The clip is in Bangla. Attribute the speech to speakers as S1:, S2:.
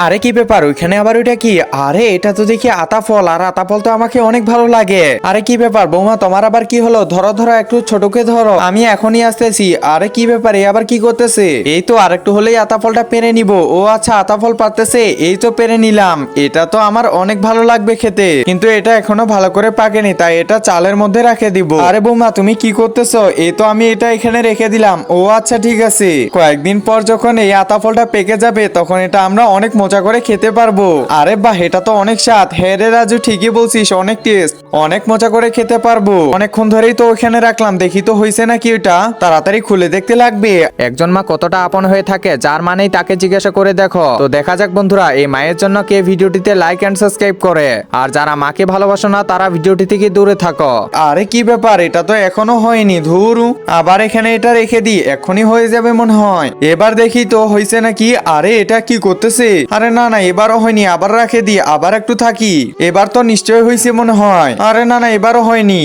S1: আরে কি ব্যাপার, ওইখানে আবার ওইটা কি? আরে এটা তো দেখি আতা ফল, আর আতা ফল তো আমাকে অনেক ভালো লাগে। আরে কি ব্যাপার বৌমা, তোমার আবার কি হলো? ধরো ধরো, একটু ছোটকে ধরো, আমি এখনই আসতেছি। আরে কি ব্যাপার, এ আবার কি করতেছে? এই তো আরেকটু হলেই আতা ফলটা পেরে নিব। ও আচ্ছা, আতা ফল পারতেছে, এই তো পেরে নিলাম। এটা তো আমার অনেক ভালো লাগবে খেতে, কিন্তু এটা এখনো ভালো করে পাকেনি, তাই এটা চালের মধ্যে রেখে দিব। আরে বৌমা, তুমি কি করতেছো? এই তো আমি এটা এখানে রেখে দিলাম। ও আচ্ছা ঠিক আছে, কয়েকদিন পর যখন এই আতা ফলটা পেকে যাবে তখন এটা আমরা অনেক মজা করে খেতে পারবো। আরে বাহ, এটা তো অনেক স্বাদ। হ্যাঁ রে রাজু, ঠিকই বলছিস, অনেক টেস্ট, অনেক মজা করে খেতে পারবো। অনেকক্ষণ ধরেই তো ওখানে রাখলাম, দেখি তো হয়েছে নাকি ওটা, তাড়াতাড়ি খুলে দেখতে লাগবে। একজন মা কতটা আপন হয়ে থাকে, যার মানেই তাকে জিজ্ঞাসা করে দেখো। তো দেখা যাক বন্ধুরা, এই মায়ের জন্য কে ভিডিওটিতে লাইক এন্ড সাবস্ক্রাইব করে, আর যারা মাকে ভালোবাসো না তারা ভিডিওটি থেকে দূরে থাকো। আরে কি ব্যাপার, এটা তো এখনো হয়নি। ধুরু, আবার এখানে এটা রেখে দিই, এখনই হয়ে যাবে মনে হয়। এবার দেখি তো হয়েছে নাকি। আরে এটা কি করতেছে? আরে না না, এবারও হয়নি, আবার রেখে দিই, আবার একটু থাকি। এবার তো নিশ্চয় হয়েছে মনে হয়। আরে না না, এবারও হয়নি।